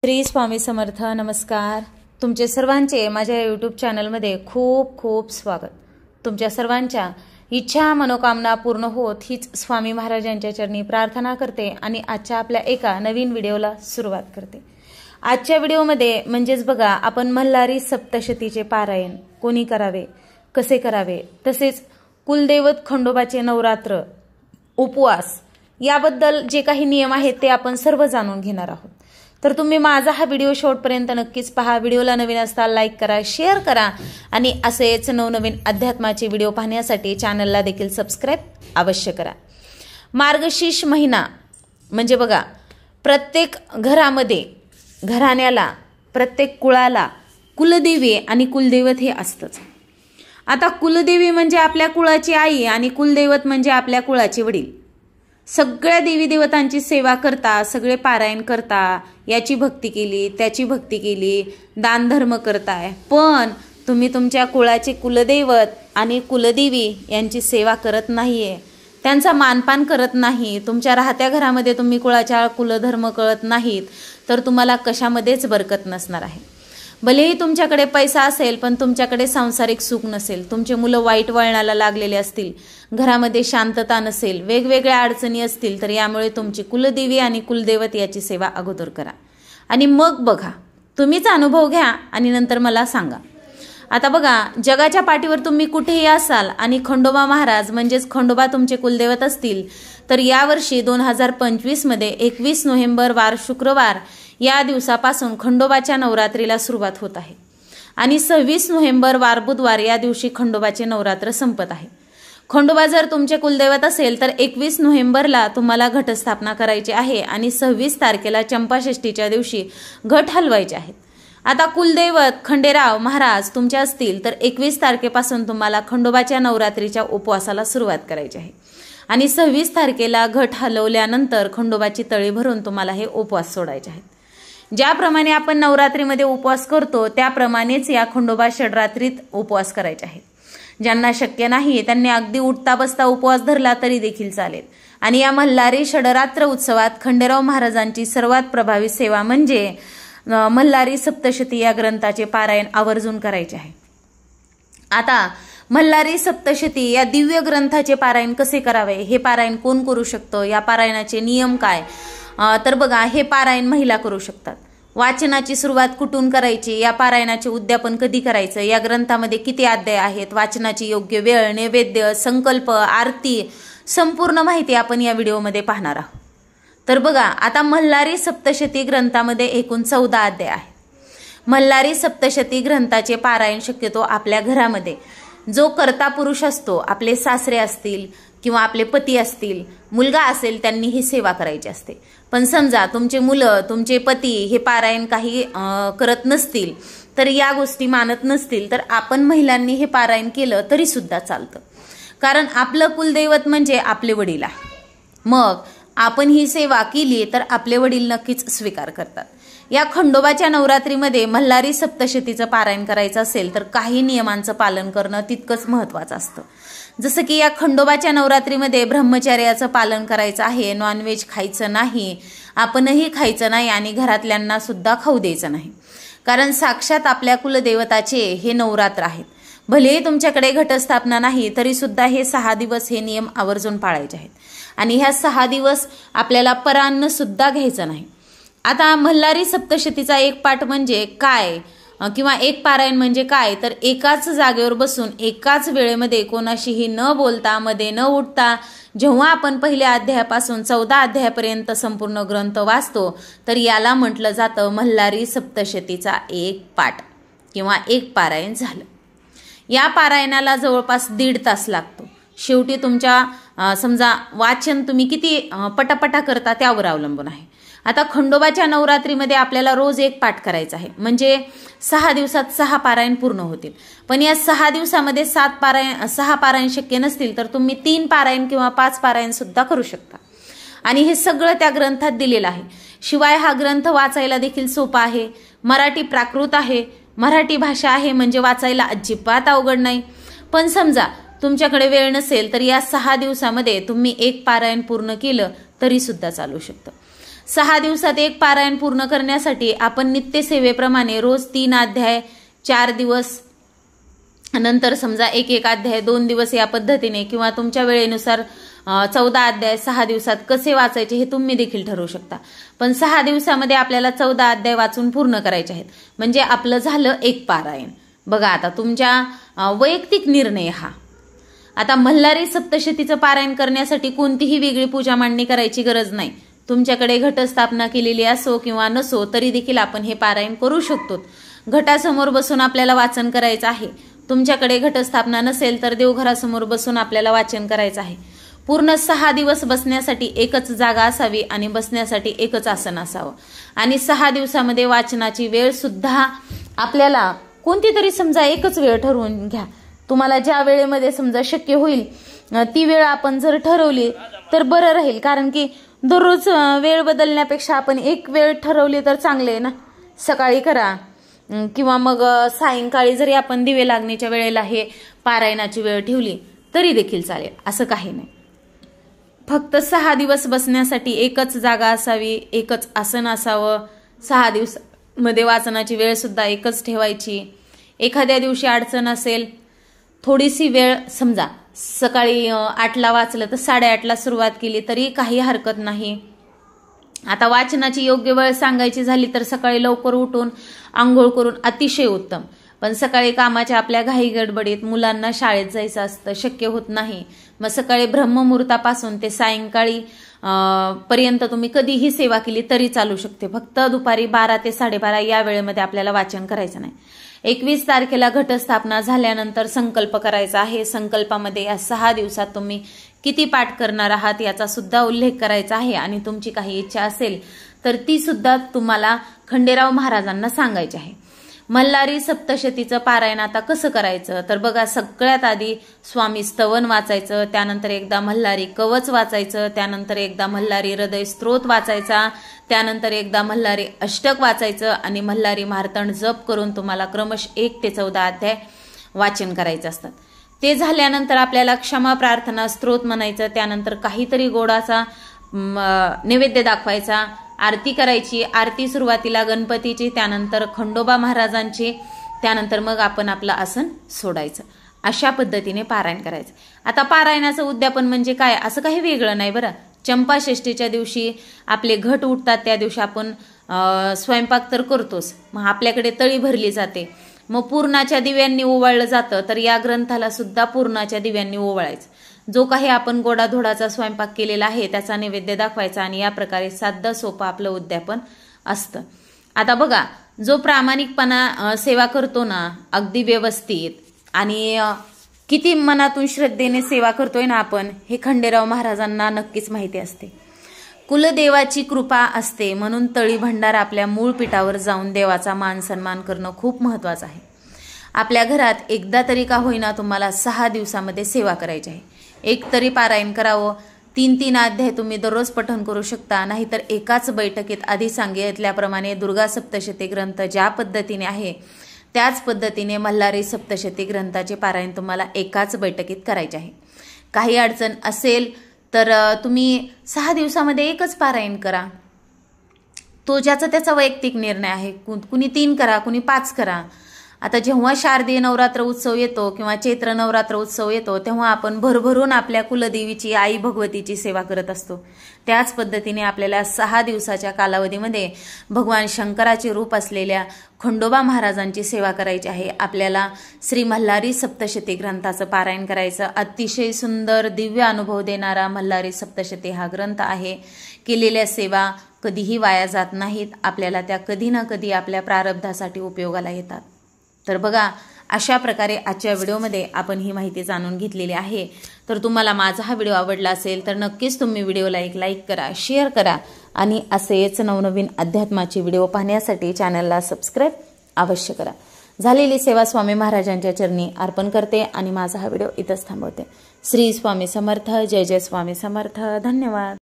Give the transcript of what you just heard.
श्री स्वामी समर्थ. नमस्कार. तुमचे सर्वांचे माझ्या यूट्यूब चॅनलमध्ये खूप खूप स्वागत. तुमच्या सर्वांच्या इच्छा मनोकामना पूर्ण होत हीच स्वामी महाराजांच्या चरणी प्रार्थना करते आणि आजच्या आपल्या एका नवीन व्हिडिओला सुरुवात करते. आजच्या व्हिडिओमध्ये म्हणजेच बघा, आपण मल्हारी सप्तशतीचे पारायण कोणी करावे, कसे करावे, तसेच कुलदैवत खंडोबाचे नवरात्र उपवास याबद्दल जे काही नियम आहेत ते आपण सर्व जाणून घेणार आहोत. तर तुम्ही माझा हा व्हिडिओ शेवटपर्यंत नक्कीच पहा. व्हिडिओला नवीन असता लाईक करा, शेअर करा आणि असेच नवनवीन अध्यात्माचे व्हिडिओ पाहण्यासाठी चॅनलला देखील सबस्क्राईब अवश्य करा. मार्गशीर्ष महिना म्हणजे बघा, प्रत्येक घरामध्ये, घराण्याला, प्रत्येक कुळाला कुलदेवी आणि कुलदैवत हे असतंच. आता कुलदेवी म्हणजे आपल्या कुळाची आई आणि कुलदैवत म्हणजे आपल्या कुळाचे वडील. सगळ्या देवी देवतांची सेवा करता, सगळे पारायण करता, याची भक्ती केली, त्याची भक्ती केली, दानधर्म करताय, पण तुम्ही तुमच्या कुळाचे कुलदैवत आणि कुलदेवी यांची सेवा करत नाहीये, त्यांचा मानपान करत नाही, तुमच्या राहत्या घरामध्ये तुम्ही कुळाच्या कुलधर्म कळत नाहीत, तर तुम्हाला कशामध्येच बरकत नसणार आहे. भलेही तुमच्याकडे पैसा असेल पण तुमच्याकडे सांसारिक सुख नसेल, तुमचे मुलं वाईट वळणाला लागलेले असतील, घरामध्ये शांतता नसेल, वेगवेगळ्या अडचणी असतील, तर यामुळे तुमची कुलदेवी आणि कुलदैवत याची सेवा अगोदर करा आणि मग बघा. तुम्हीच अनुभव घ्या आणि नंतर मला सांगा. आता बघा, जगाच्या पाठीवर तुम्ही कुठेही असाल आणि खंडोबा महाराज म्हणजेच खंडोबा तुमचे कुलदैवत असतील, तर यावर्षी 2025 मध्ये 21 नोव्हेंबर वार शुक्रवार या दिवसापासून खंडोबाच्या नवरात्रीला सुरुवात होत आहे आणि 26 नोव्हेंबर वार बुधवार या दिवशी खंडोबाचे नवरात्र संपत आहे. खंडोबा जर तुमचे कुलदैवत असेल तर 21 नोव्हेंबरला तुम्हाला घटस्थापना करायची आहे आणि 26 तारखेला चंपाषष्ठीच्या दिवशी घट हलवायचे आहेत. आता कुलदैवत खंडेराव महाराज तुमचे असतील तर 21 तारखेपासून तुम्हाला खंडोबाच्या नवरात्रीच्या उपवासाला सुरुवात करायची आहे आणि 26 तारखेला घट हलवल्यानंतर खंडोबाची तळी भरून तुम्हाला हे उपवास सोडायचे आहेत. ज्याप्रमाणे आपण नवरात्रीमध्ये उपवास करतो त्याप्रमाणेच या खंडोबा षडरात्रीत उपवास करायचे आहेत. ज्यांना शक्य नाही त्यांनी अगदी उठता बसता उपवास धरला तरी देखील चालेल. आणि या मल्हारी षडरात्र उत्सवात खंडेराव महाराजांची सर्वात प्रभावी सेवा म्हणजे मल्हारी सप्तशती या ग्रंथाचे पारायण आवर्जून करायचे आहे. आता मल्हारी सप्तशती या दिव्य ग्रंथाचे पारायण कसे करावे, हे पारायण कोण करू शकतं, या पारायणाचे नियम काय, तर बघा, हे पारायण महिला करू शकतात. वाचनाची सुरुवात कुठून करायची, या पारायणाचे उद्यापन कधी करायचं, या ग्रंथामध्ये किती अध्याय आहेत, वाचनाची योग्य वेळ, नैवेद्य, संकल्प, आरती, संपूर्ण माहिती आपण या व्हिडिओमध्ये पाहणार आहोत. तर बघा, आता मल्हारी सप्तशती ग्रंथामध्ये एकूण 14 अध्याय आहेत. मल्हारी सप्तशती ग्रंथाचे पारायण शक्यतो आपल्या घरामध्ये जो कर्ता पुरुष असतो, आपले सासरे असतील किंवा आपले पती असतील, मुलगा असेल, त्यांनी ही सेवा करायची असते. पण समजा तुमचे मुलं, तुमचे पती हे पारायण काही करत नसतील, तर या गोष्टी मानत नसतील, तर आपण महिलांनी हे पारायण केलं तरी सुद्धा चालतं. कारण आपलं कुलदैवत म्हणजे आपले वडील आहे. मग आपण ही सेवा केली तर आपले वडील नक्कीच स्वीकार करतात. या खंडोबाच्या नवरात्रीमध्ये मल्हारी सप्तशतीचं पारायण करायचं असेल तर काही नियमांचं पालन करणं तितकंच महत्त्वाचं असतं. जसं की या खंडोबाच्या नवरात्रीमध्ये ब्रह्मचर्याचं पालन करायचं आहे, नॉनव्हेज खायचं नाही, आपणही खायचं नाही आणि घरातल्यांना सुद्धा खाऊ द्यायचं नाही. कारण साक्षात आपल्या कुलदेवताचे हे नवरात्र आहेत. भलेही तुमच्याकडे घटस्थापना नाही तरी सुद्धा हे 6 दिवस हे नियम आवर्जून पाळायचे आहेत आणि ह्या 6 दिवस आपल्याला परान्न सुद्धा घ्यायचं नाही. आता मल्हारी सप्तशतीचा एक पाठ म्हणजे काय किंवा एक पारायण म्हणजे काय, तर एकाच जागेवर बसून एकाच वेळेमध्ये कोणाशीही न बोलता, मध्ये न उठता, जेव्हा आपण पहिल्या अध्यायापासून 14 अध्यायापर्यंत संपूर्ण ग्रंथ वाचतो तर याला म्हटलं जातं मल्हारी सप्तशतीचा एक पाठ किंवा एक पारायण झालं. या पारायणाला जवळपास 1.5 तास लागतो. शेवटी तुमच्या समजा वाचन तुम्ही किती पटापटा करता त्यावर अवलंबून आहे. आता खंडोबाच्या नवरात्रीमध्ये आपल्याला रोज एक पाठ करायचा आहे, म्हणजे 6 दिवसात 6 पारायण पूर्ण होतील. पण या 6 दिवसामध्ये 6 पारायण शक्य नसतील तर तुम्ही 3 पारायण किंवा 5 पारायण सुद्धा करू शकता आणि हे सगळं त्या ग्रंथात दिलेलं आहे. शिवाय हा ग्रंथ वाचायला देखील सोपा आहे, मराठी प्राकृत आहे, मराठी भाषा आहे, म्हणजे वाचायला अजिबात अवघड नाही. पण समजा तुमच्याकडे वेळ नसेल तर या 6 दिवसामध्ये तुम्ही एक पारायण पूर्ण केलं तरी सुद्धा चालू शकतं. 6 दिवसात एक पारायण पूर्ण करण्यासाठी आपण नित्यसेवेप्रमाणे रोज 3 अध्याय 4 दिवस, नंतर समजा एक अध्याय 2 दिवस या पद्धतीने, किंवा तुमच्या वेळेनुसार 14 अध्याय 6 दिवसात कसे वाचायचे हे तुम्ही देखील ठरवू शकता. पण 6 दिवसामध्ये आपल्याला 14 अध्याय वाचून पूर्ण करायचे आहेत, म्हणजे आपलं झालं एक पारायण. बघा आता तुमच्या वैयक्तिक निर्णय हा. आता मल्हारी सप्तशतीचं पारायण करण्यासाठी कोणतीही वेगळी पूजा मांडणी करायची गरज नाही. तुमच्याकडे घटस्थापना केलेली असो किंवा नसो तरी देखील आपण हे पारायण करू शकतो. घटासमोर बसून आपल्याला वाचन करायचं आहे. तुमच्याकडे घटस्थापना नसेल तर देवघरासमोर बसून आपल्याला वाचन करायचं आहे. पूर्ण 6 दिवस बसण्यासाठी एकच जागा असावी आणि बसण्यासाठी एकच आसन असावं. आणि 6 दिवसामध्ये वाचनाची वेळ सुद्धा आपल्याला कोणती तरी समजा एकच वेळ ठरवून घ्या. तुम्हाला ज्या वेळेमध्ये समजा शक्य होईल ती वेळ आपण जर ठरवली तर बरं राहील. कारण की दररोज वेळ बदलण्यापेक्षा आपण एक वेळ ठरवली तर चांगले आहे ना. सकाळी करा किंवा मग सायंकाळी जरी आपण दिवे लागण्याच्या वेळेला हे पारायणाची वेळ ठेवली तरी देखील चालेल, असं काही नाही. फक्त 6 दिवस बसण्यासाठी एकच जागा असावी, एकच आसन असावं. 6 दिवसामध्ये वाचनाची वेळ सुद्धा एकच ठेवायची. एखाद्या दिवशी अडचण असेल, थोडीशी वेळ समजा सकाळी 8ला वाचलं तर 8:30ला सुरुवात केली तरी काही हरकत नाही. आता वाचनाची योग्य वेळ सांगायची झाली तर सकाळी लवकर उठून आंघोळ करून अतिशय उत्तम. पण सकाळी कामाच्या आपल्या घाई गडबडीत मुलांना शाळेत जायचं असतं, शक्य होत नाही. मग सकाळी ब्रह्ममुहूर्तापासून ते सायंकाळी पर्यंत तुम्ही कधीही सेवा केली तरी चालू शकते. फक्त दुपारी 12 ते 12:30 या वेळेमध्ये आपल्याला वाचन करायचं नाही. 21 तारखेला घटस्थापना झाल्यानंतर संकल्प करायचा आहे. संकल्पामध्ये या 6 दिवसात तुम्ही किती पाठ करणार आहात याचा सुद्धा उल्लेख करायचा आहे. आणि तुमची काही इच्छा असेल तर ती सुद्धा तुम्हाला खंडेराव महाराजांना सांगायची आहे. मल्हारी सप्तशतीचं पारायण आता कसं करायचं तर बघा, सगळ्यात आधी स्वामी स्तवन वाचायचं, त्यानंतर एकदा मल्हारी कवच वाचायचं, त्यानंतर एकदा मल्हारी हृदय स्तोत्र वाचायचा, त्यानंतर एकदा मल्हारी अष्टक वाचायचं आणि मल्हारी मार्तंड जप करून तुम्हाला क्रमशः 1 ते 14 अध्याय वाचन करायचे असतात. ते झाल्यानंतर आपल्याला क्षमा प्रार्थना स्तोत्र म्हणायचं, त्यानंतर काहीतरी गोडाचा नैवेद्य दाखवायचा, आरती करायची. आरती सुरुवातीला गणपतीची, त्यानंतर खंडोबा महाराजांची, त्यानंतर मग आपण आपलं आसन सोडायचं. अशा पद्धतीने पारायण करायचं. आता पारायणाचं उद्यापन म्हणजे काय, असं काही वेगळं नाही बरं. चंपाषष्ठीच्या दिवशी आपले घट उठतात, त्या दिवशी आपण स्वयंपाक तर करतोच. मग आपल्याकडे तळी भरली जाते, मग पूर्णाच्या दिव्यांनी ओवाळलं जातं. तर या ग्रंथाला सुद्धा पूर्णाच्या दिव्यांनी ओवाळायचं. जो काही आपण गोडाधोडाचा स्वयंपाक केलेला आहे त्याचा नैवेद्य दाखवायचा आणि या प्रकारे साधं सोपं आपलं उद्यापन असतं. आता बघा, जो प्रामाणिकपणा सेवा करतो ना, अगदी व्यवस्थित आणि किती मनातून श्रद्धेने सेवा करतोय ना आपण, हे खंडेराव महाराजांना नक्कीच माहिती असते. कुलदेवाची कृपा असते म्हणून तळी भंडार आपल्या मूळ पीठावर जाऊन देवाचा मान सन्मान करणं खूप महत्वाचं आहे. आपल्या घरात एकदा तरी का होईना तुम्हाला 6 दिवसामध्ये सेवा करायची आहे. एक तरी पारायण करावं. 3 अध्याय तुम्ही दररोज पठण करू शकता, नाहीतर एकाच बैठकीत आधी सांगितल्याप्रमाणे दुर्गा सप्तशती ग्रंथ ज्या पद्धतीने आहे त्याच पद्धतीने मल्हारी सप्तशती ग्रंथाचे पारायण तुम्हाला एकाच बैठकीत करायचे आहे. काही अडचण असेल तर तुम्ही 6 दिवसामध्ये एकच पारायण करा. तो ज्याचा त्याचा वैयक्तिक निर्णय आहे. कुणी 3 करा, कुणी 5 करा. आता जेव्हा शारदीय नवरात्र उत्सव येतो किंवा चैत्र नवरात्र उत्सव येतो तेव्हा आपण भरभरून आपल्या कुलदेवीची आई भगवतीची सेवा करत असतो. त्याच पद्धतीने आपल्याला 6 दिवसाच्या कालावधीमध्ये भगवान शंकराचे रूप असलेल्या खंडोबा महाराजांची सेवा करायची आहे. आपल्याला श्री मल्हारी सप्तशती ग्रंथाचं पारायण करायचं. अतिशय सुंदर दिव्य अनुभव देणारा मल्हारी सप्तशती हा ग्रंथ आहे. केलेल्या सेवा कधीही वाया जात नाहीत. आपल्याला त्या कधी ना कधी आपल्या प्रारब्धासाठी उपयोगाला येतात. तर बघा, अशा प्रकारे आजच्या व्हिडिओमध्ये आपण ही माहिती जाणून घेतलेली आहे. तर तुम्हाला माझा हा व्हिडिओ आवडला असेल तर नक्कीच तुम्ही व्हिडिओला एक लाईक करा, शेअर करा आणि असेच नवनवीन अध्यात्माचे व्हिडिओ पाहण्यासाठी चॅनलला सबस्क्राईब अवश्य करा. झालेली सेवा स्वामी महाराजांच्या चरणी अर्पण करते आणि माझा हा व्हिडिओ इथंच थांबवते. श्री स्वामी समर्थ. जय जय स्वामी समर्थ. धन्यवाद.